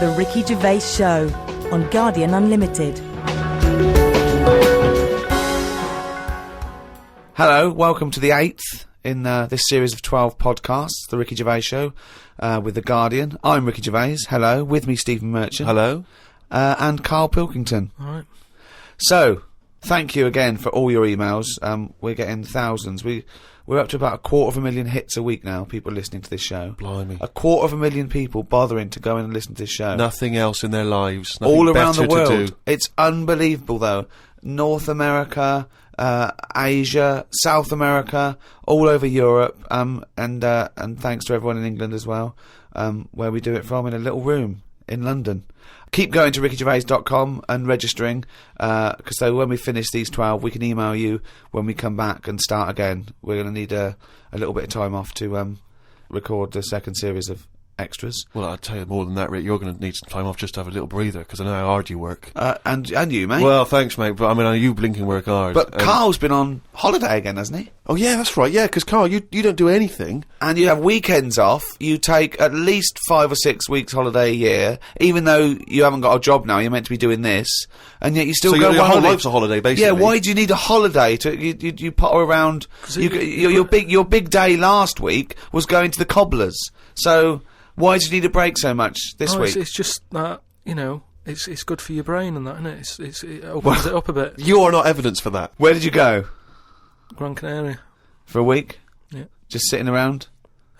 The Ricky Gervais Show on Guardian Unlimited. Hello, welcome to the 8th in this series of 12 podcasts, The Ricky Gervais Show, with The Guardian. I'm Ricky Gervais. Hello. With me, Stephen Merchant. Hello. And Carl Pilkington. All right. So, thank you again for all your emails. We're getting thousands. We're up to about 250,000 hits a week now, people listening to this show. Blimey. 250,000 people bothering to go in and listen to this show. Nothing else in their lives. Nothing all around the better world. to do. It's unbelievable, though. North America, Asia, South America, all over Europe, and thanks to everyone in England as well, where we do it from in a little room in London. Keep going to rickygervais.com and registering, because so when we finish these 12, we can email you when we come back and start again. We're going to need a little bit of time off to record the second series of extras. Well, I'll tell you more than that, Rick. You're going to need some time off just to have a little breather, because I know how hard you work. And you, mate. Well, thanks, mate, but I mean, you blinking work hard. But Carl's been on holiday again, hasn't he? Oh, yeah, that's right, yeah, because, Carl, you don't do anything. And you have weekends off. You take at least 5 or 6 weeks holiday a year, even though you haven't got a job now. You're meant to be doing this, and yet you still go on your whole holiday. life's a holiday, basically. Yeah, why do you need a holiday? You potter around. Your big day last week was going to the cobblers. So why do you need a break so much this week? It's just that, you know, it's good for your brain and that, isn't it? It opens it up a bit. You are not evidence for that. Where did you go? Gran Canaria. For a week? Yeah. Just sitting around?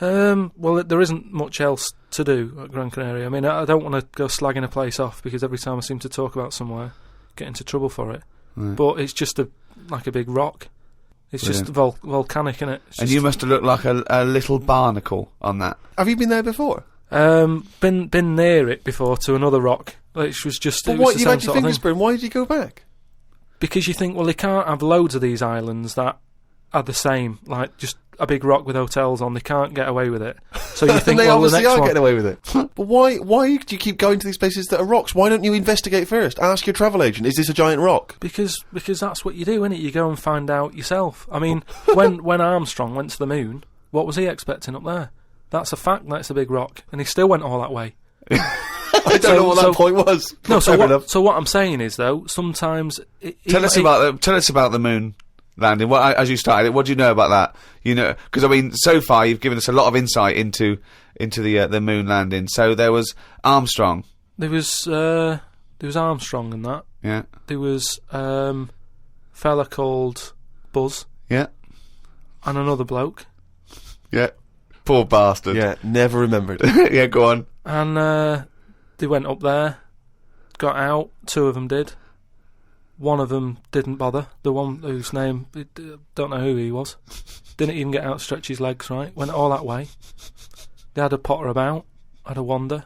Well, there isn't much else to do at Gran Canaria. I mean, I don't want to go slagging a place off, because every time I seem to talk about somewhere, get into trouble for it. Right. But it's just like a big rock. It's just volcanic, innit? And you must have looked like a little barnacle on that. Have you been there before? Been near it before, to another rock, which was just. But what, you've had your fingers burned, why did you go back? Because you think, well, they can't have loads of these islands that are the same, like just a big rock with hotels on. They can't get away with it. So you think, they well, obviously the next are one, getting away with it. But why do you keep going to these places that are rocks? Why don't you investigate first? Ask your travel agent, is this a giant rock? Because that's what you do, innit? You go and find out yourself. I mean, when Armstrong went to the moon, what was he expecting up there? That's a fact. That's a big rock, and he still went all that way. I don't know what that point was. No, so what I'm saying is, though, sometimes tell us about the moon landing. As you started it, what do you know about that? You know, because I mean, so far you've given us a lot of insight into the moon landing. So there was Armstrong. There was Armstrong and that. Yeah. There was fella called Buzz. Yeah. And another bloke. Yeah. Poor bastard. Yeah, never remembered. Yeah, go on. And they went up there, got out. 2 of them did. One of them didn't bother. The one whose name, don't know who he was. Didn't even get out to stretch his legs, right? Went all that way. They had a potter about, had a wander,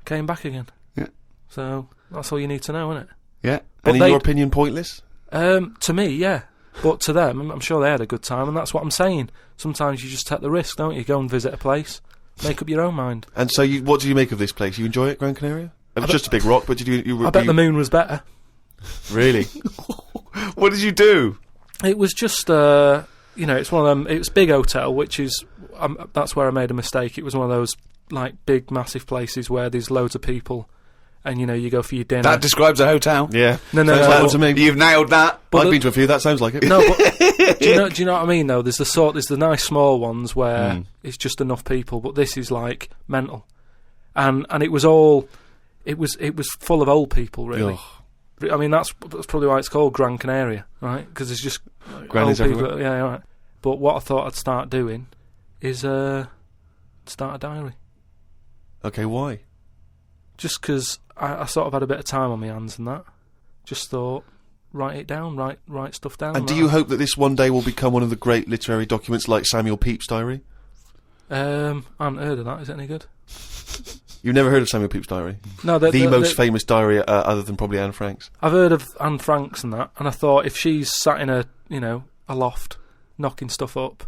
came back again. Yeah. So that's all you need to know, isn't it? Yeah. And in your opinion, pointless? To me, yeah. But to them, I'm sure they had a good time, and that's what I'm saying. Sometimes you just take the risk, don't you? Go and visit a place, make up your own mind. And so, what do you make of this place? You enjoy it, Gran Canaria? It was just a big rock, but did you? I bet the moon was better. Really? What did you do? It was just, it's one of them. It was big hotel, which is that's where I made a mistake. It was one of those like big, massive places where there's loads of people. And, you go for your dinner. That describes a hotel. Yeah. No. To me. You've nailed that. I've been to a few, that sounds like it. No, but do you know what I mean, though? There's the nice small ones where it's just enough people, but this is, like, mental. And it was full of old people, really. Ugh. I mean, that's probably why it's called Gran Canaria, right? Because there's just Grannies old people. everywhere. Yeah, right. But what I thought I'd start doing is start a diary. Okay, why? Just because I sort of had a bit of time on my hands and that. Just thought, write it down, write stuff down. And do you hope that this one day will become one of the great literary documents like Samuel Pepys' diary? I haven't heard of that. Is it any good? You've never heard of Samuel Pepys' diary? No, the most famous diary other than probably Anne Frank's. I've heard of Anne Frank's and that, and I thought if she's sat in a loft, knocking stuff up,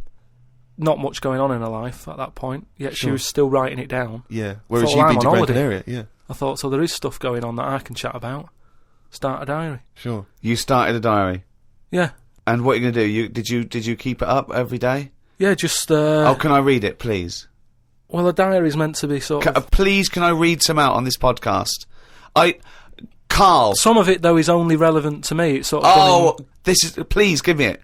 not much going on in her life at that point, yet she was still writing it down. Yeah, whereas you've been to Gran Canaria, yeah. I thought, so there is stuff going on that I can chat about. Start a diary. Sure. You started a diary? Yeah. And what are you going to do? Did you keep it up every day? Yeah, just... Oh, can I read it, please? Well, a diary's meant to be sort of... Please, can I read some out on this podcast? Carl. Some of it, though, is only relevant to me. It's sort of... This is... Please, give me it.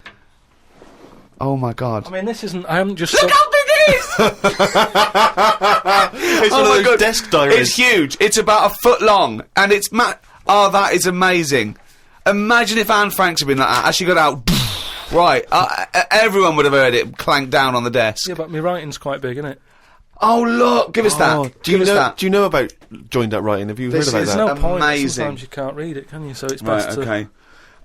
Oh, my God. I mean, this isn't... I haven't just... Look how big it is! It's one of those desk diaries. It's huge. It's about a foot long. And it's... that is amazing. Imagine if Anne Franks had been like that. As she got out... Right. Everyone would have heard it clank down on the desk. Yeah, but my writing's quite big, isn't it? Oh, look. Give us that. Do you know about joined up writing? Have you heard about is that? There's no point. Amazing. Sometimes you can't read it, can you? So it's Right, best okay.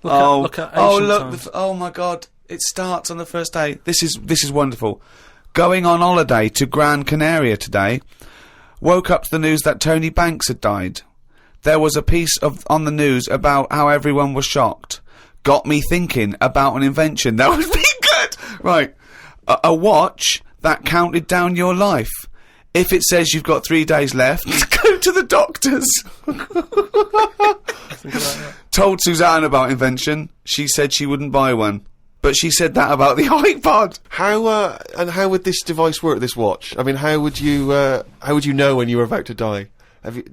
to look at ancient times. Oh, my God. It starts on the first day. This is wonderful. Going on holiday to Gran Canaria today. Woke up to the news that Tony Banks had died. There was a piece on the news about how everyone was shocked. Got me thinking about an invention that would be good. Right. A watch that counted down your life. If it says you've got 3 days left, go to the doctors. Told Suzanne about invention. She said she wouldn't buy one. But she said that about the iPod. How would this device work, this watch? I mean, how would you know when you were about to die?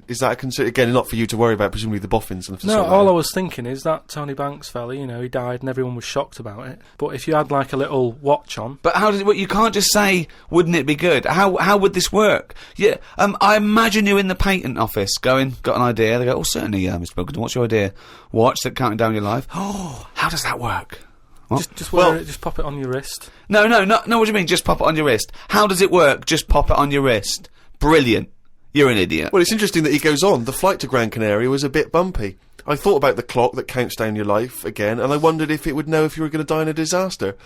Is that a concern? Again, not for you to worry about, presumably the boffins and No, all I was thinking is that Tony Banks fella, he died and everyone was shocked about it. But if you had like a little watch on... But how does it work? You can't just say, wouldn't it be good? How would this work? Yeah, I imagine you in the patent office going, got an idea. They go, oh, certainly, Mr. Pilkington, what's your idea? Watch that counting down your life. Oh, how does that work? What? Just wear it, just pop it on your wrist. No, what do you mean, just pop it on your wrist? How does it work? Just pop it on your wrist. Brilliant. You're an idiot. Well, it's interesting that he goes on. The flight to Gran Canaria was a bit bumpy. I thought about the clock that counts down your life again, and I wondered if it would know if you were going to die in a disaster.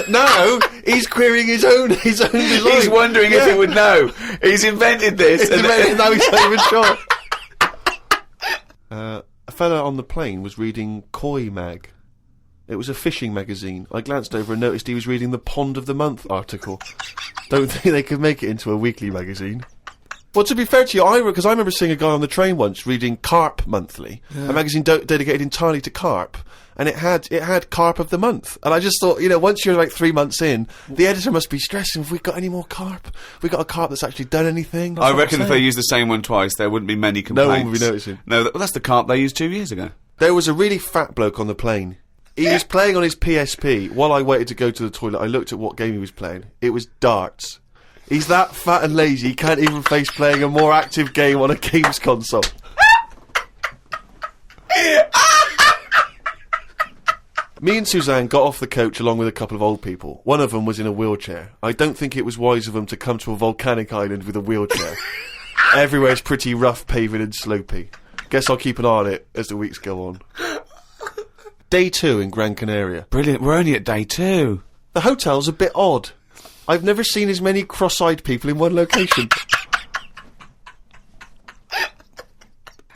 No, he's querying his own design. He's wondering if it would know. He's invented this. And now he's not even sure. A fella on the plane was reading Koi Mag. It was a fishing magazine. I glanced over and noticed he was reading the Pond of the Month article. Don't think they could make it into a weekly magazine. Well, to be fair to you, because I remember seeing a guy on the train once reading Carp Monthly, a magazine dedicated entirely to carp, and it had Carp of the Month. And I just thought, once you're like 3 months in, the editor must be stressing, have we got any more carp? Have we got a carp that's actually done anything? I reckon if they used the same one twice, there wouldn't be many complaints. No one would be noticing. No, that's the carp they used 2 years ago. There was a really fat bloke on the plane. He was playing on his PSP. While I waited to go to the toilet, I looked at what game he was playing. It was darts. He's that fat and lazy, he can't even face playing a more active game on a games console. Me and Suzanne got off the coach along with a couple of old people. One of them was in a wheelchair. I don't think it was wise of them to come to a volcanic island with a wheelchair. Everywhere's pretty rough, paving and slopey. Guess I'll keep an eye on it as the weeks go on. Day 2 in Gran Canaria. Brilliant, we're only at day 2. The hotel's a bit odd. I've never seen as many cross-eyed people in one location.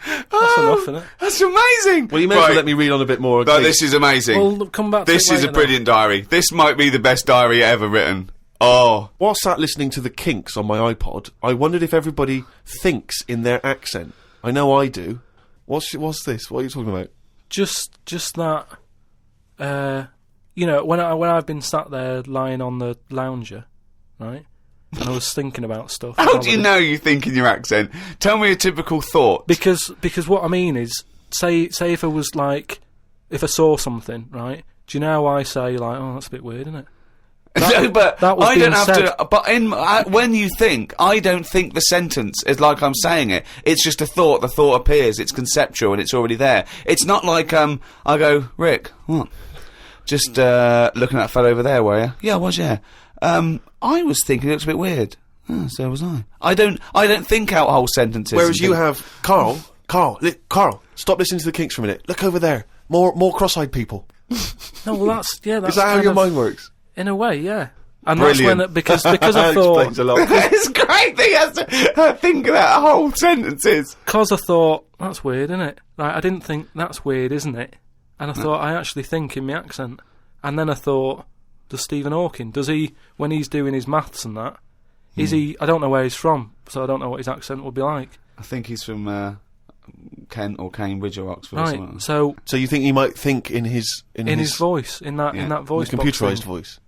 That's enough, isn't it? That's amazing! Well, you may as well let me read on a bit more. No, this is amazing. We'll come back to This it is a later, brilliant diary. This might be the best diary ever written. Oh. While sat listening to the Kinks on my iPod, I wondered if everybody thinks in their accent. I know I do. What's this? What are you talking about? Just that, when I've been sat there lying on the lounger, right, and I was thinking about stuff. How do you know you think in your accent? Tell me a typical thought. Because what I mean is, say if I was like, if I saw something, right, do you know how I say, like, oh, that's a bit weird, isn't it? But that was I don't have said. to. But when you think, I don't think the sentence is like I'm saying it. It's just a thought. The thought appears. It's conceptual and it's already there. It's not like I go, Rick, what? Just looking at that fellow over there, were you? Yeah, I was. Yeah. I was thinking it looks a bit weird. Oh, so was I. I don't think out whole sentences. Whereas you have Carl, stop listening to the Kinks for a minute. Look over there. More cross-eyed people. No, well, that's Is that how your mind works? In a way, yeah. And Brilliant. that's when because I thought explains a lot. It's great that he has to think about whole sentences. Because I thought that's weird, isn't it? Like I didn't think that's weird, isn't it? And I thought I actually think in my accent. And then I thought, does Stephen Hawking, does he, when he's doing his maths and that, is he? I don't know where he's from, so I don't know what his accent would be like. I think he's from Kent or Cambridge or Oxford. Right. Or something. So you think he might think in his voice, in that voice, his computerised voice?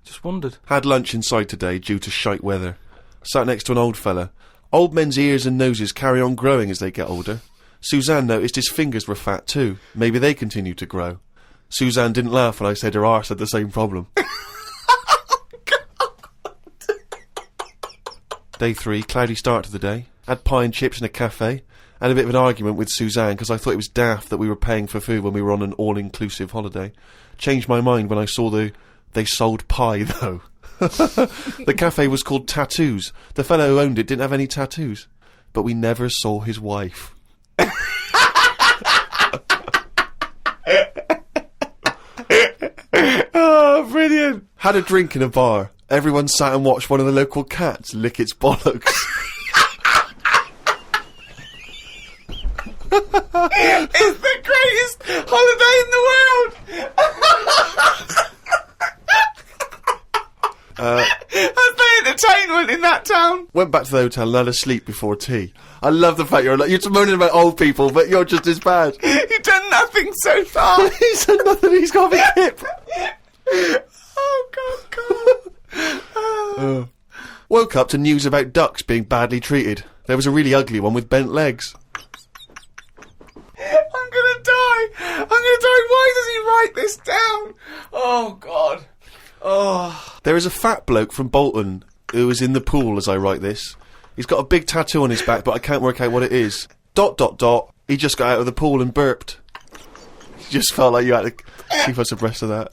Just wondered. Had lunch inside today due to shite weather. sat next to an old fella. Old men's ears and noses carry on growing as they get older. Suzanne noticed his fingers were fat too. Maybe they continue to grow. Suzanne didn't laugh when I said her arse had the same problem. Day 3, cloudy start to the day. Had pie and chips in a cafe. Had a bit of an argument with Suzanne because I thought it was daft that we were paying for food when we were on an all-inclusive holiday. Changed my mind when I saw they sold pie though. The cafe was called Tattoos. The fellow who owned it didn't have any tattoos. But we never saw his wife. Oh, brilliant. Had a drink in a bar. Everyone sat and watched one of the local cats lick its bollocks. It's the greatest holiday in the world. That's the entertainment in that town. Went back to the hotel and had a sleep before tea. I love the fact you're moaning about old people, but you're just as bad. You've done nothing so far. He's done nothing, he's got a big hip. Oh, God. Woke up to news about ducks being badly treated. There was a really ugly one with bent legs. I'm gonna die. Why does he write this down? Oh, God. Oh. There is a fat bloke from Bolton who is in the pool as I write this. He's got a big tattoo on his back, but I can't work out what it is. ... He just got out of the pool and burped. You just felt like you had to keep us abreast of that.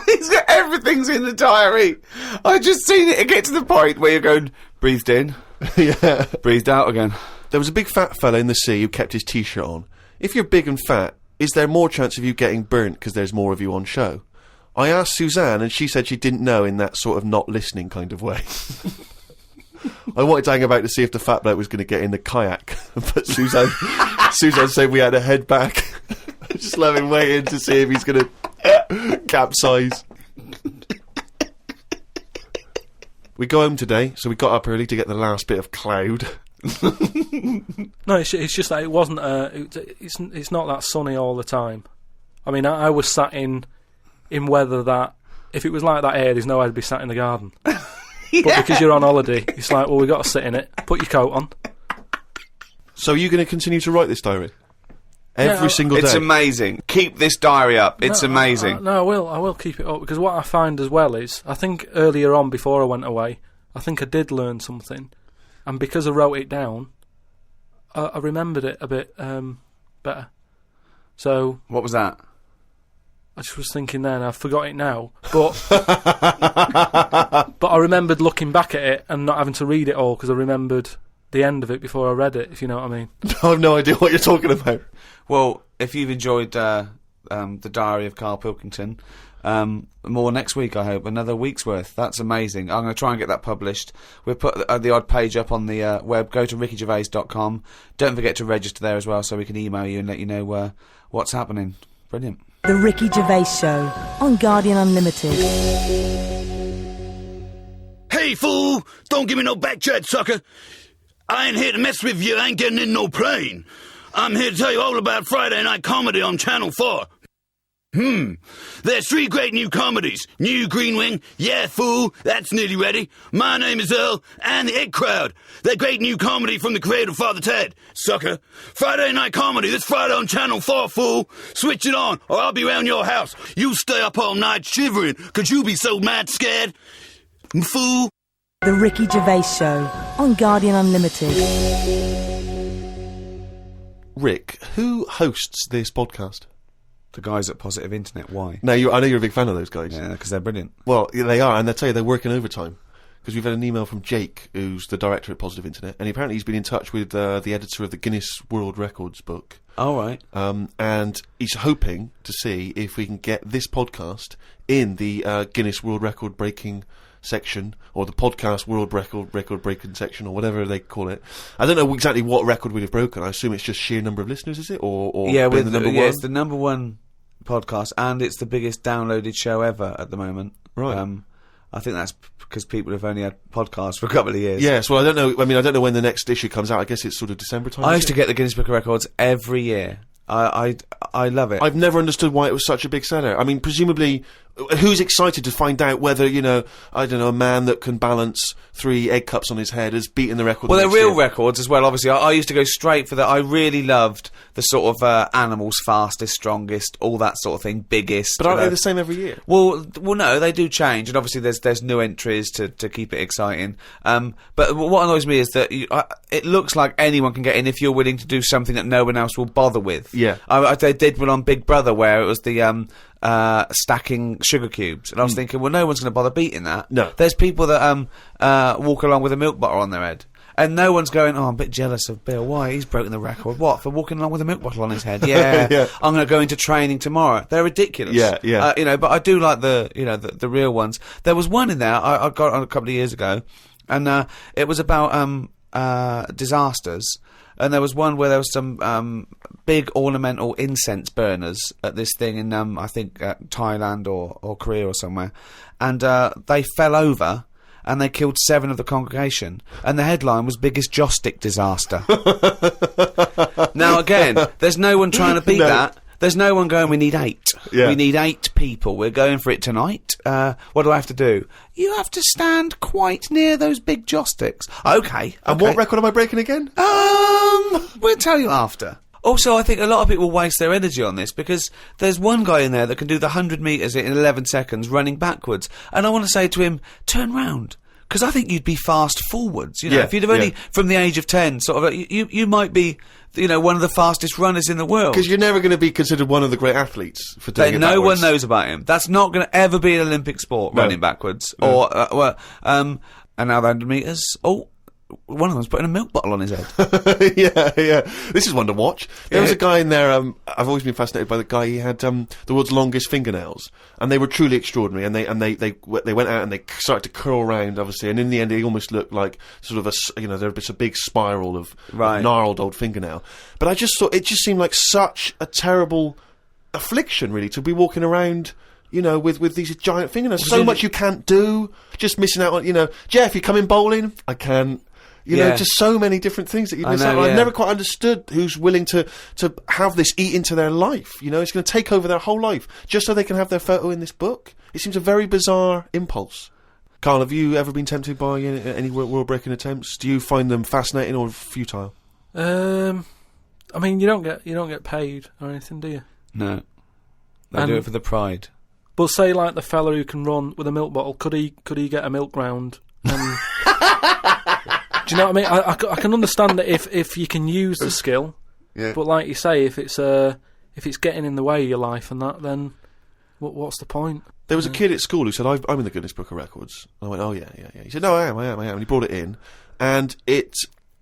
He's got everything's in the diary. I just seen it get to the point where you're going, breathed in, Yeah. breathed out again. There was a big fat fella in the sea who kept his t-shirt on. If you're big and fat, is there more chance of you getting burnt because there's more of you on show? I asked Suzanne and she said she didn't know in that sort of not listening kind of way. I wanted to hang about to see if the fat bloke was going to get in the kayak, but Suzanne said we had to head back. I just love him waiting to see if he's going to capsize. We go home today, so we got up early to get the last bit of cloud. No, it's just that it wasn't. It's not that sunny all the time. I mean, I was sat in weather that if it was like that here, there's no way I'd be sat in the garden. Yeah. But because you're on holiday, it's like, well, we got to sit in it. Put your coat on. So are you going to continue to write this diary? Every single day? It's amazing. Keep this diary up. It's amazing. No, I will keep it up, because what I find as well is, I think earlier on, before I went away, I think I did learn something, and because I wrote it down, I remembered it a bit better. So What was that? I just was thinking then, I forgot it now, but but I remembered looking back at it and not having to read it all, because I remembered the end of it before I read it, if you know what I mean. I have no idea what you're talking about. Well, if you've enjoyed the Diary of Carl Pilkington, more next week, I hope. Another week's worth. That's amazing. I'm going to try and get that published. We'll put the odd page up on the web. Go to rickygervais.com. Don't forget to register there as well, so we can email you and let you know what's happening. Brilliant. The Ricky Gervais Show on Guardian Unlimited. Hey, fool! Don't give me no back chat, sucker! I ain't here to mess with you, I ain't getting in no plane. I'm here to tell you all about Friday Night Comedy on Channel 4. There's 3 great new comedies. New Green Wing, Yeah Fool, that's nearly ready. My Name is Earl, and The It Crowd. They're great new comedy from the creator of Father Ted, sucker. Friday Night Comedy, this Friday on Channel 4, fool. Switch it on, or I'll be round your house. You stay up all night shivering, 'cause you be so mad scared. Fool. The Ricky Gervais Show on Guardian Unlimited. Rick, who hosts this podcast? The guys at Positive Internet, why? Now, I know you're a big fan of those guys. Yeah, because they're brilliant. Well, yeah, they are, and I tell you, they're working overtime. Because we've had an email from Jake, who's the director at Positive Internet, and apparently he's been in touch with the editor of the Guinness World Records book. Oh, right. And he's hoping to see if we can get this podcast in the Guinness World Record breaking section, or the podcast world record breaking section, or whatever they call it. I don't know exactly what record we'd have broken. I assume it's just sheer number of listeners, is it? Or yeah, being the number one? it's the number one podcast, and it's the biggest downloaded show ever at the moment. Right. I think that's because people have only had podcasts for a couple of years. Yes, well, I don't know. I mean, I don't know when the next issue comes out. I guess it's sort of December time. I used to get the Guinness Book of Records every year. I love it. I've never understood why it was such a big seller. I mean, presumably who's excited to find out whether, you know, I don't know, a man that can balance 3 egg cups on his head has beaten the record? Well, the they're next real year? records as well, obviously. I used to go straight for that. I really loved the sort of animals, fastest, strongest, all that sort of thing, biggest. But aren't they the same every year? Well, no, they do change, and obviously there's new entries to keep it exciting. But what annoys me is that it looks like anyone can get in if you're willing to do something that no one else will bother with. Yeah. They did one on Big Brother where it was the stacking sugar cubes, and I was thinking, well, no one's going to bother beating that. No. There's people that walk along with a milk bottle on their head. And no one's going, oh, I'm a bit jealous of Bill. Why? He's broken the record. What? For walking along with a milk bottle on his head? Yeah. Yeah. I'm going to go into training tomorrow. They're ridiculous. Yeah, yeah. You know, but I do like the real ones. There was one in there I got on a couple of years ago, and it was about disasters. And there was one where there was some big ornamental incense burners at this thing in I think Thailand or Korea or somewhere, and they fell over. And they killed 7 of the congregation. And the headline was biggest joss stick disaster. Now, again, there's no one trying to beat that. There's no one going, we need 8. Yeah. We need 8 people. We're going for it tonight. What do I have to do? You have to stand quite near those big joss sticks. Okay. And what record am I breaking again? We'll tell you after. Also, I think a lot of people waste their energy on this because there's one guy in there that can do the 100 metres in 11 seconds running backwards. And I want to say to him, turn round. Because I think you'd be fast forwards. You know, Yeah, if you'd have only, yeah. from the age of 10, sort of, you might be, you know, one of the fastest runners in the world. Because you're never going to be considered one of the great athletes for doing it No backwards. one knows about him. That's not going to ever be an Olympic sport, No. running backwards. No. Or, and now the 100 metres. Oh, one of them's putting a milk bottle on his head. yeah. This is one to watch. There was a guy in there, I've always been fascinated by the guy, he had the world's longest fingernails, and they were truly extraordinary, and they went out and they started to curl around, obviously, and in the end he almost looked like sort of there was a big spiral of gnarled old fingernail. But I just thought, it just seemed like such a terrible affliction, really, to be walking around, you know, with these giant fingernails. So much you can't do, just missing out on, you know, Jeff, you coming bowling? I can't. You know, just so many different things that you miss out on. I've never quite understood who's willing to have this eat into their life. You know, it's going to take over their whole life just so they can have their photo in this book. It seems a very bizarre impulse. Carl, have you ever been tempted by any world-breaking attempts? Do you find them fascinating or futile? I mean, you don't get paid or anything, do you? No. They do it for the pride. But say, like, the fella who can run with a milk bottle, could he get a milk round? And do you know what I mean? I can understand that if you can use the skill, but like you say, if it's getting in the way of your life and that, then what's the point? There was a kid at school who said, I'm in the Guinness Book of Records. And I went, oh, yeah. He said, no, I am. And he brought it in. And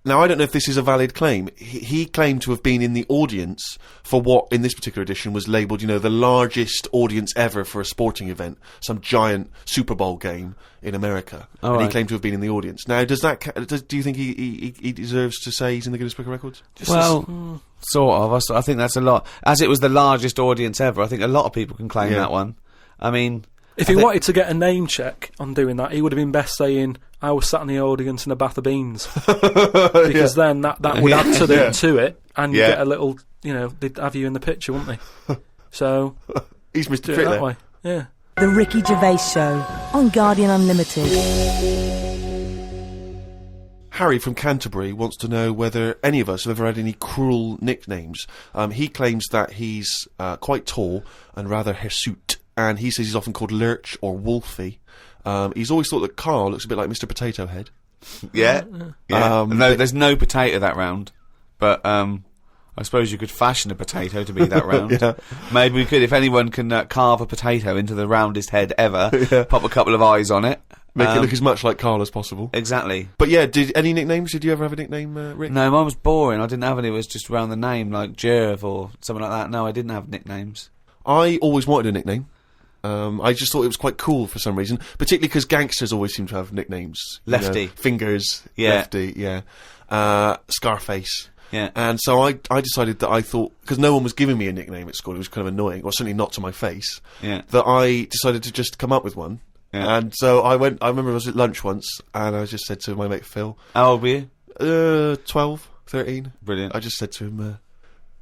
now, I don't know if this is a valid claim. He claimed to have been in the audience for what, in this particular edition, was labelled, you know, the largest audience ever for a sporting event, some giant Super Bowl game in America. He claimed to have been in the audience. Now, do you think he deserves to say he's in the Guinness Book of Records? Sort of. I think that's a lot. As it was the largest audience ever, I think a lot of people can claim that one. I mean, if he wanted to get a name check on doing that, he would have been best saying, I was sat in the audience in a bath of beans. Because then that would add to it, and you get a little, you know, they'd have you in the picture, wouldn't they? So he's Mr. do it Trick that there. way. Yeah. The Ricky Gervais Show on Guardian Unlimited. Harry from Canterbury wants to know whether any of us have ever had any cruel nicknames. He claims that he's quite tall and rather hirsute, and he says he's often called Lurch or Wolfie. He's always thought that Carl looks a bit like Mr. Potato Head. Yeah. No, there's no potato that round, but I suppose you could fashion a potato to be that round. Yeah. Maybe we could, if anyone can carve a potato into the roundest head ever, pop a couple of eyes on it. Make it look as much like Carl as possible. Exactly. But yeah, any nicknames? Did you ever have a nickname, Rick? No, mine was boring. I didn't have any. It was just around the name, like Jerv or something like that. No, I didn't have nicknames. I always wanted a nickname. I just thought it was quite cool for some reason, particularly because gangsters always seem to have nicknames. Lefty. You know, Fingers, Yeah. Lefty, yeah. Scarface. Yeah. And so I decided that I thought, because no one was giving me a nickname at school, it was kind of annoying, or certainly not to my face, Yeah. that I decided to just come up with one. Yeah. And so I remember I was at lunch once, and I just said to my mate Phil, How old were you? 12, 13. Brilliant. I just said to him,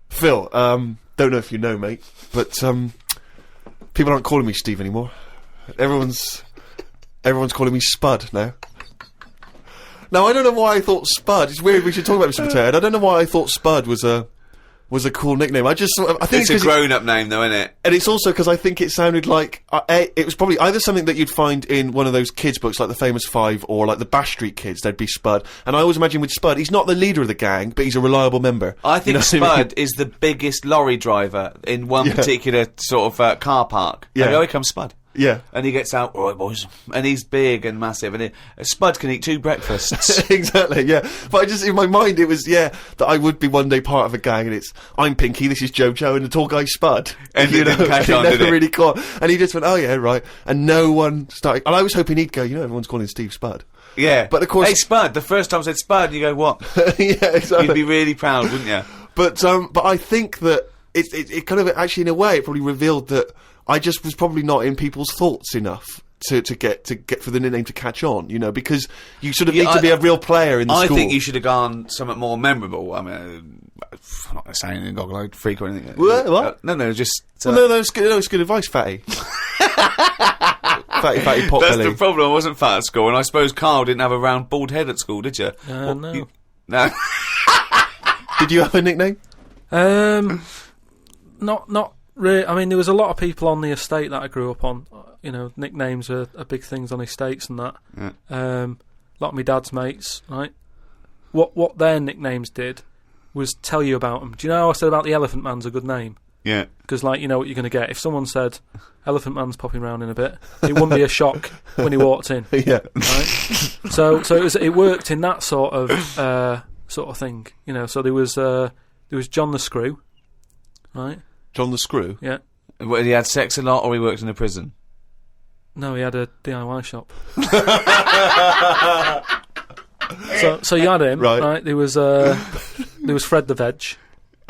Phil, don't know if you know, mate, but People aren't calling me Steve anymore. Everyone's calling me Spud now. Now, I don't know why I thought Spud. It's weird. We should talk about Mr. Potato Head. I don't know why I thought Spud was a cool nickname. I think It's a grown-up name, though, isn't it? and it's also because I think it sounded like it was probably either something that you'd find in one of those kids' books, like the Famous Five, or like the Bash Street Kids. There'd be Spud, and I always imagine with Spud, he's not the leader of the gang, but he's a reliable member. I think You know what I mean? Spud is the biggest lorry driver in one particular sort of car park. Yeah. Here comes Spud. Yeah. And he gets out, all right, boys. And he's big and massive. And Spud can eat 2 breakfasts. Exactly, yeah. But I just, in my mind, it was, that I would be one day part of a gang, and it's, I'm Pinky, this is Jojo, and the tall guy's Spud. And it didn't catch on, never did it? really caught. And he just went, oh yeah, right. And no one started, and I was hoping he'd go, everyone's calling Steve Spud. Yeah. But of course- Hey, Spud. The first time I said Spud, you go, what? Yeah, exactly. You'd be really proud, wouldn't you? But I think that it kind of, actually, in a way, it probably revealed that I just was probably not in people's thoughts enough to get for the nickname to catch on, because you sort of need to be a real player in the school. I think you should have gone something more memorable. I mean, I'm not going to say anything, goggle-eyed freak or anything. What? No, just... No, it's good advice, Fatty. fatty pot That's belly. the problem. I wasn't fat at school, and I suppose Carl didn't have a round bald head at school, did you? No. No. Did you have a nickname? Not really. I mean, there was a lot of people on the estate that I grew up on. Nicknames are big things on estates and that. Yeah. A lot of my dad's mates, right? What their nicknames did was tell you about them. Do you know how I said about the Elephant Man's a good name? Yeah. Because, you know what you're going to get. If someone said, Elephant Man's popping round in a bit, it wouldn't be a shock when he walked in. Yeah. Right? So it worked in that sort of thing. So there was John the Screw, right? John the Screw? Yeah. What, he had sex a lot, or he worked in a prison? No, he had a DIY shop. so you had him, right? There was Fred the Veg.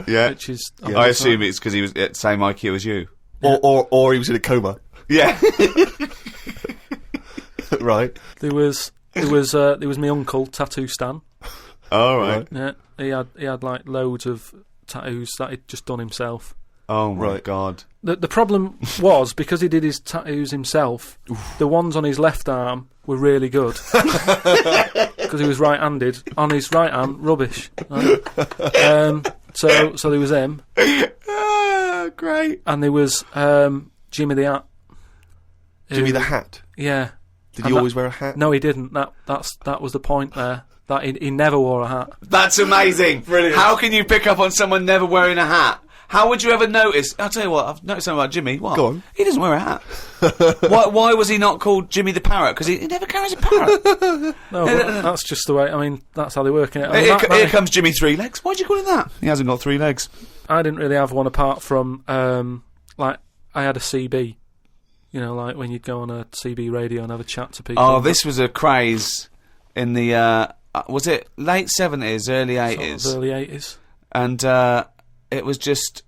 Yeah. Which is... I assume it's because he was at the same IQ as you. Or he was in a coma. Yeah. Right. There was my uncle, Tattoo Stan. All right. Yeah. He had like loads of tattoos that he'd just done himself. Oh my God. The problem was, because he did his tattoos himself, the ones on his left arm were really good. Because he was right-handed. On his right arm, rubbish. Right? So there was him. Great. And there was Jimmy the Hat. Jimmy the Hat? Yeah. Did he always wear a hat? No, he didn't. That was the point there. That he never wore a hat. That's amazing. Brilliant. How can you pick up on someone never wearing a hat? How would you ever notice? I'll tell you what, I've noticed something about Jimmy. What? Go on. He doesn't wear a hat. Why was he not called Jimmy the Parrot? Because he never carries a parrot. No, but that's just the way. I mean, that's how they work in it. Here comes Jimmy Three Legs. Why'd you call him that? He hasn't got 3 legs. I didn't really have one apart from, I had a CB. Like when you'd go on a CB radio and have a chat to people. Oh, this was a craze in the, was it late 70s, early 80s? Sort of early 80s. And it was just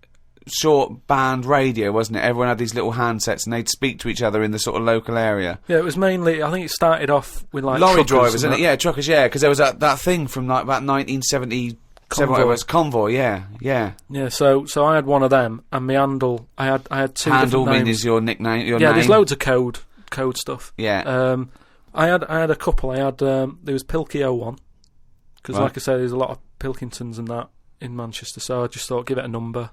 short band radio, wasn't it? Everyone had these little handsets and they'd speak to each other in the sort of local area. Yeah, it was mainly, I think it started off with like lorry truckers drivers, and isn't it? that. Yeah, truckers, yeah, because there was that thing from like about 1977, whatever it was, Convoy, yeah. Yeah, so I had one of them, and my handle, I had 2 Handle different names. means your nickname, your yeah, name. there's loads of code stuff. Yeah. I had a couple. I had there was Pilkey 01, because Right. like I say, there's a lot of Pilkingtons and that in Manchester. So I just thought, give it a number.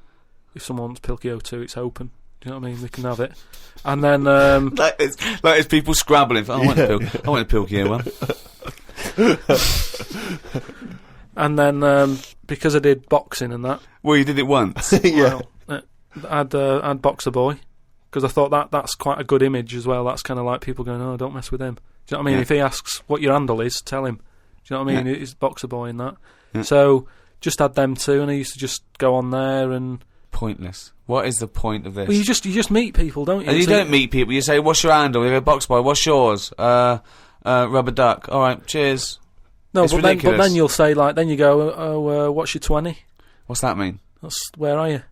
If someone wants Pilkey 02, it's open. Do you know what I mean? We can have it. And then like it's people scrabbling. I want a Pilkey one. And then because I did boxing and that, Well, you did it once. Yeah. I'd Boxer Boy, because I thought that's quite a good image as well. That's kind of like people going, oh, don't mess with him. Do you know what I mean? Yeah. If he asks what your handle is, tell him. Do you know what I mean? Yeah. It's Boxer Boy and that. Yeah. So just had them 2, and I used to just go on there and. Pointless. What is the point of this? Well, you just meet people, don't you? And you don't meet people. You say, "What's your handle?" You go, "Box Boy." What's yours? Rubber duck. All right, cheers. No, It's but ridiculous. then you'll say like, then you go, oh, what's your 20? What's that mean? That's where are you?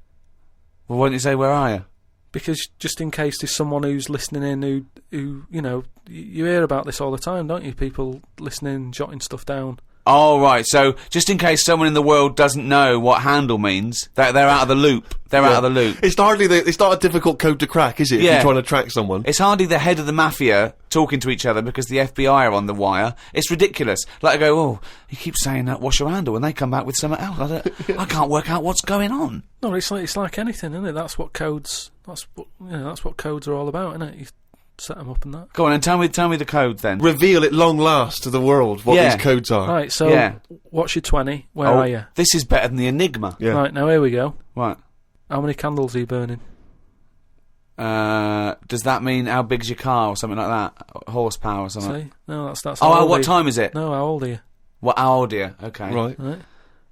Well, why don't you say, "Where are you?" Because just in case there's someone who's listening in who you hear about this all the time, don't you? People listening, jotting stuff down. Oh, right. So, just in case someone in the world doesn't know what handle means, they're out of the loop. They're out of the loop. It's not a difficult code to crack, is it? Yeah. If you're trying to track someone. It's hardly the head of the mafia talking to each other because the FBI are on the wire. It's ridiculous. Like, I go, oh, he keeps saying that, wash your handle, and they come back with something else. I can't work out what's going on. No, it's like anything, isn't it? That's what codes are all about, isn't it? You set them up and that. Go on, and tell me the code then. Reveal at long last to the world what these codes are. Right, so what's your 20? Where are you? This is better than the Enigma. Yeah. Right, now here we go. Right. How many candles are you burning? Does that mean how big's your car or something like that? Horsepower or something? See? No, that's Oh, how old what are you? time is it? No, how old are you? What? How old are you? Okay. Right. Right.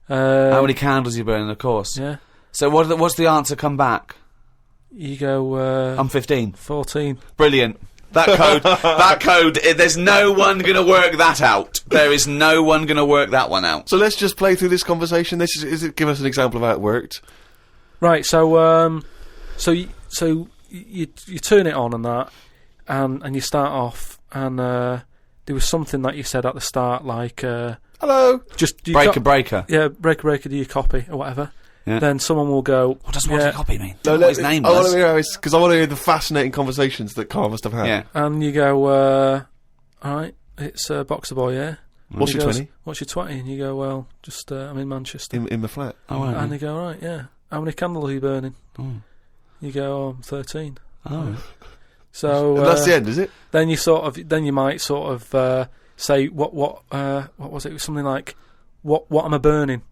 How many candles are you burning? Of course. Yeah. So what's the answer come back? You go, I'm 15. 14. Brilliant. That code, there's no one going to work that out. There is no one going to work that one out. So let's just play through this conversation. Give us an example of how it worked. Right, so you turn it on and that, and you start off, and there was something that you said at the start, like Hello. just Breaker. yeah, breaker, do your copy or whatever. Yeah. Then someone will go, What does the copy mean? No, What his name I want was. to hear because I want to hear the fascinating conversations that Carl must have had. Yeah. and you go, all right, it's Boxer Boy, yeah. What's And your he goes, 20? What's your 20? And you go, well, just I'm in Manchester. In the flat. Oh, right. And they go, right, yeah. How many candles are you burning? Oh. You go, oh, I'm 13. Oh. So And that's the end, is it? Then you might sort of say what was it? It was something like what am I burning?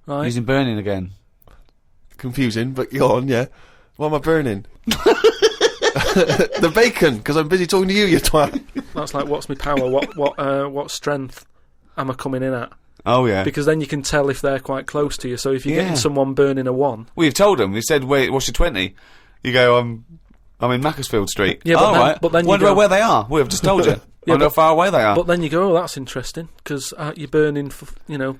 Right. Using burning again. Confusing, but go on, yeah. What am I burning? The bacon, because I'm busy talking to you, you twat. That's like what's my power? What strength am I coming in at? Oh, yeah. Because then you can tell if they're quite close to you. So if you're getting someone burning a 1, We've told them. We've said, wait, what's your 20? You go, I'm in Macclesfield Street. Yeah, but oh, then- right. but then you Wonder go- where they are. We've just told you. Yeah, Wonder how but- far away they are. but then you go, oh, that's interesting because you're burning,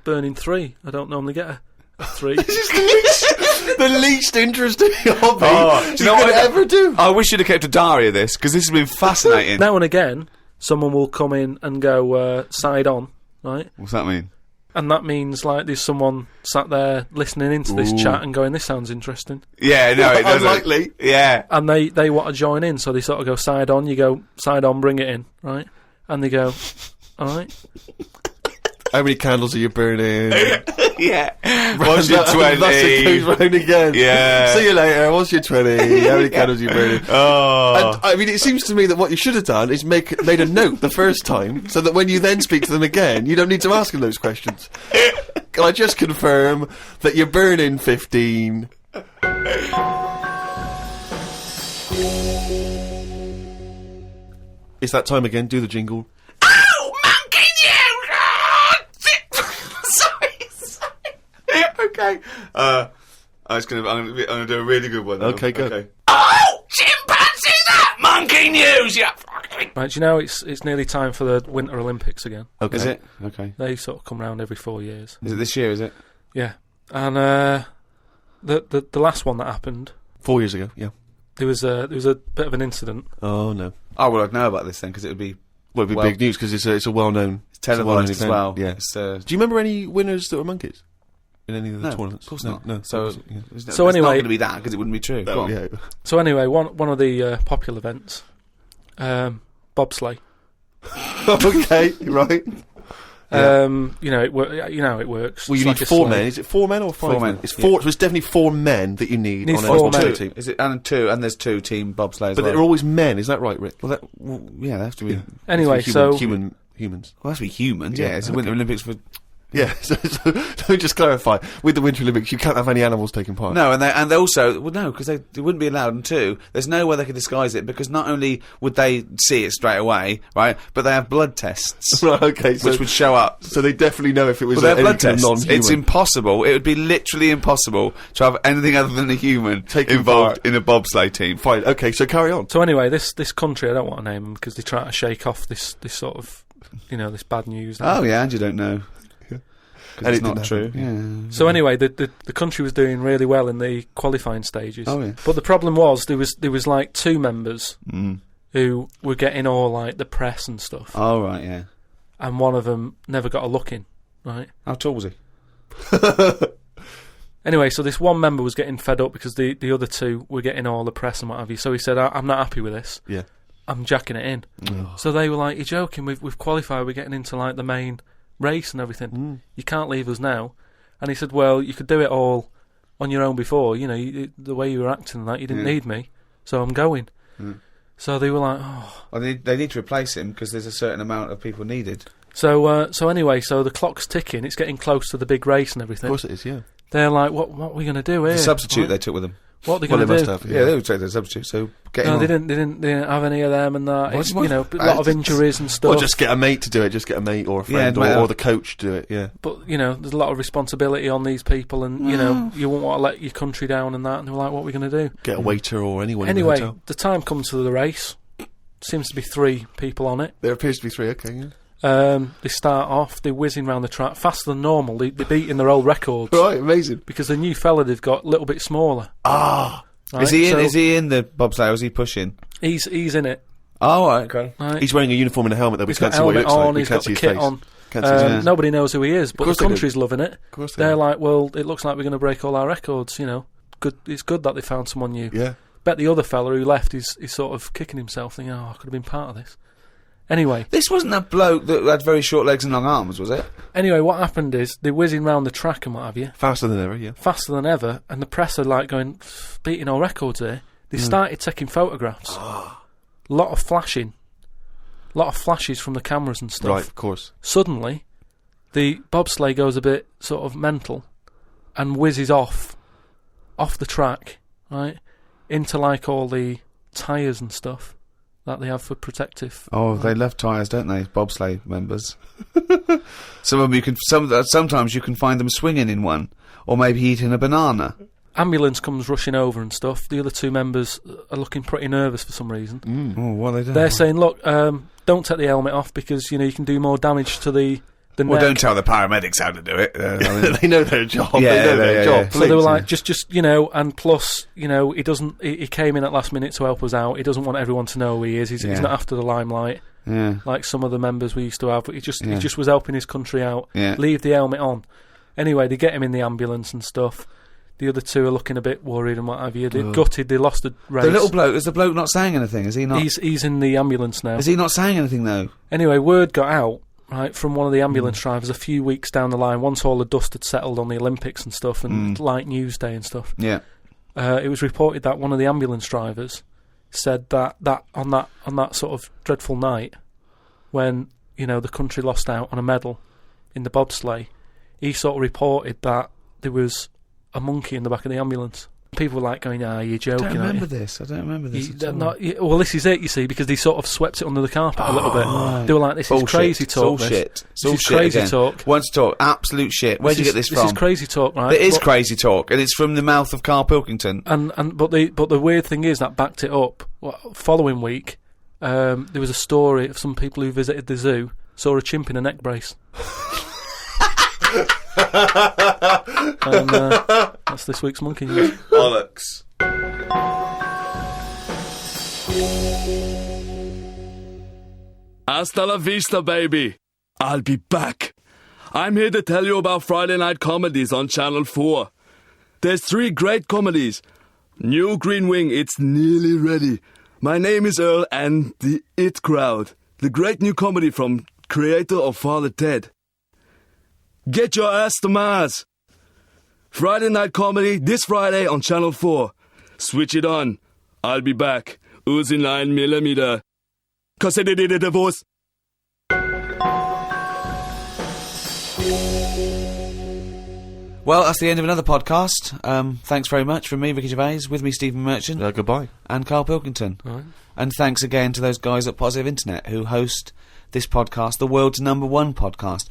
burning 3. I don't normally get a 3. The least interesting hobby Oh, do you know what could I- ever do. I wish you'd have kept a diary of this, because this has been fascinating. Now and again, someone will come in and go side on, right? What's that mean? And that means like there's someone sat there listening into this chat and going, "This sounds interesting," Yeah, no, it doesn't. Unlikely. Yeah. and they want to join in, so they sort of go side on. You go side on, bring it in, right? And they go, "All right." How many candles are you burning? Yeah. What's your 20? That's it goes round again. Yeah. See you later. What's your 20? How many candles are you burning? Oh. And, I mean, it seems to me that what you should have done is made a note the first time, so that when you then speak to them again, you don't need to ask them those questions. Can I just confirm that you're burning 15? It's that time again. Do the jingle. Okay. I'm gonna do a really good one. Now. Okay, go. Oh, chimpanzees up! Monkey news, you fucking... Right, do you know it's nearly time for the Winter Olympics again? Okay. Is it? Okay. They sort of come round every 4 years. Is it this year, is it? Yeah, and the last one that happened, 4 years ago. Yeah. there was a bit of an incident. Oh no. Oh, well, I'd know about this then, because it would be Well, it'd be Well- big news because it's a well-known. televised as event. well. Yeah. It's, Do you remember any winners that were monkeys in any of the no, tournaments? of course No, not. No. So, Yeah. it's So not anyway- going to be that, because it wouldn't be true. Go Oh, on. yeah. So anyway, one of the popular events, bobsleigh. Okay, right. You know it works. Well, you It's need like a 4 sleigh. men. Is it 4 men or 5 4 men, It's yeah. 4. So it's definitely 4 men that you need Need on a 4 bobsleigh men. team. Is it? And there's two team bobsleigh as But well. they're always men. Is that right, Rick? Well, yeah, they have to be. Yeah. Anyway, Humans. Well, that's be humans. Yeah, Yeah, it's the okay. Winter Olympics for. Yeah. So let me just clarify. With the Winter Olympics, you can't have any animals taking part. No, and they also no, because they wouldn't be allowed. And two, there's no way they could disguise it, because not only would they see it straight away, right, but they have blood tests Right. Okay. So, which would show up. so they definitely know if it was Well, they have any blood kind of tests. non-human. It's impossible. It would be literally impossible to have anything other than a human Taking involved part. in a bobsleigh team. Fine. Okay. So carry on. So anyway, this country, I don't want to name them because they try to shake off this sort of, this bad news. Oh yeah, and you don't know. And Because it it's not didn't true. happen. Yeah. So anyway, the country was doing really well in the qualifying stages. Oh, yeah. But the problem was there was like 2 members Mm. who were getting all like the press and stuff, Oh right, yeah. and one of them never got a look in, right? How tall was he? Anyway, so this one member was getting fed up because the other two were getting all the press and what have you. So he said, I'm not happy with this. Yeah. I'm jacking it in. So they were like, you're joking, we've qualified, we're getting into like the main race and everything. You can't leave us now. And he said, well, you could do it all on your own before. You know, the way you were acting and that, you didn't need me. So I'm going. So they were like, oh. Well, they need to replace him because there's a certain amount of people needed. So anyway, so the clock's ticking. It's getting close to the big race and everything. Of course it is, yeah. They're like, what are we going to do here? The substitute Right? they took with them. What are they going to do? Must have, Yeah, they would take their substitute. So get him No, on. they didn't have any of them and that. It's, What? you know, a lot of injuries and stuff. Or just get a mate to do it. Just get a mate or a friend or the coach to do it, yeah. But, you know, there's a lot of responsibility on these people and, you know, you won't want to let your country down and that. And they were like, what are we going to do? Get a waiter or anyone in the Anyway, hotel. the time comes to the race. Seems to be 3 people on it. There appears to be 3, okay, yeah. They start off, they're whizzing around the track faster than normal. They're beating their old records. Right, amazing. Because the new fella they've got a little bit smaller. Ah! Right? Is he in? So Is he in the bobsleigh? Or is he pushing? He's in it. Oh, right, okay. Right? He's wearing a uniform and a helmet, though. We He's can't got see what he helmet looks like. on, We he's can't got see the his kit face. on. Can't see his face. Nobody knows who he is, but the course they do. country's loving it. Of course they They're do. like, well, it looks like we're going to break all our records, you know. Good. It's good that they found someone new. Yeah. Bet the other fella who left is sort of kicking himself, thinking, oh, I could have been part of this. Anyway, This wasn't that bloke that had very short legs and long arms, was it? what happened is they're whizzing round the track and what have you, Faster than ever, yeah. faster than ever, and the press are like going, beating all records here. They started taking photographs. Lot of flashing. Lot of flashes from the cameras and stuff. Right, of course. Suddenly, the bobsleigh goes a bit sort of mental and whizzes off the track, right, into like all the tyres and stuff that they have for protective. Oh, they love tyres, don't they? Bobsleigh members. Some of them sometimes you can find them swinging in one, or maybe eating a banana. Ambulance comes rushing over and stuff. The other 2 members are looking pretty nervous for some reason. Oh, what are they doing? They're saying, look, don't take the helmet off because, you know, you can do more damage to the well, neck. don't tell the paramedics how to do it. They know their job. Yeah, they know their yeah, job. yeah. So they were Please. like, just you know, and plus, you know, he came in at last minute to help us out. He doesn't want everyone to know who he is. He's not after the limelight Yeah. like some of the members we used to have. But he Yeah. just was helping his country out. Yeah. Leave the helmet on. Anyway, they get him in the ambulance and stuff. The other 2 are looking a bit worried and what have you. They're gutted. They lost the race. The little bloke, is the bloke not saying anything? Is he not? He's in the ambulance now. Is he not saying anything though? Anyway, word got out, right, from one of the ambulance drivers a few weeks down the line, once all the dust had settled on the Olympics and stuff, and light news day and stuff. Yeah. It was reported that one of the ambulance drivers said that on that sort of dreadful night, when, you know, the country lost out on a medal in the bobsleigh, he sort of reported that there was a monkey in the back of the ambulance. People were like going, you're joking, I don't aren't remember you? this. I don't remember this at all. Well, this is it, you see, because they sort of swept it under the carpet a little bit. right. They were like, this is crazy talk. Bullshit. This is crazy talk. Once talk. Absolute shit. Where'd you get this from? This is crazy talk, right? It is crazy talk, and it's from the mouth of Carl Pilkington. But the weird thing is that backed it up. Following week, there was a story of some people who visited the zoo, saw a chimp in a neck brace. And that's this week's Monkey News. Bollocks. Hasta la vista, baby. I'll be back. I'm here to tell you about Friday night comedies on Channel 4. There's 3 great comedies. New Green Wing, it's nearly ready. My Name is Earl and The It Crowd. The great new comedy from creator of Father Ted. Get your ass to Mars. Friday night comedy this Friday on Channel 4. Switch it on. I'll be back. Uzi 9mm. Cause I did it a divorce. Well, that's the end of another podcast. Thanks very much from me, Ricky Gervais, with me, Stephen Merchant, Goodbye. and Carl Pilkington. Right. And thanks again to those guys at Positive Internet who host this podcast, the world's #1 podcast.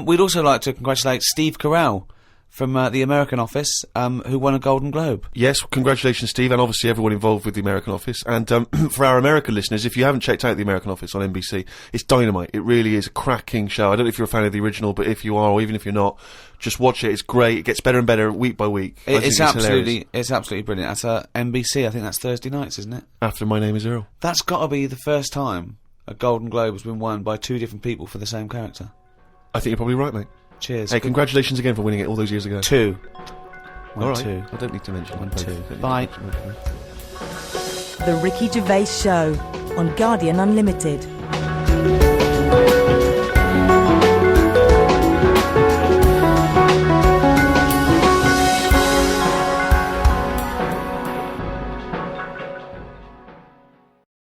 We'd also like to congratulate Steve Carell from the American office, who won a Golden Globe. Yes, congratulations, Steve, and obviously everyone involved with the American office. And for our American listeners, if you haven't checked out the American office on NBC, it's dynamite. It really is a cracking show. I don't know if you're a fan of the original, but if you are, or even if you're not, just watch it. It's great. It gets better and better week by week. I think It's hilarious. absolutely brilliant. That's NBC. I think that's Thursday nights, isn't it? After My Name is Earl. That's got to be the first time a Golden Globe has been won by 2 different people for the same character. I think you're probably right, mate. Cheers. Hey, congratulations again for winning it all those years ago. 2. All right. 2. I don't need to mention 1, both. 2. Bye. The Ricky Gervais Show on Guardian Unlimited.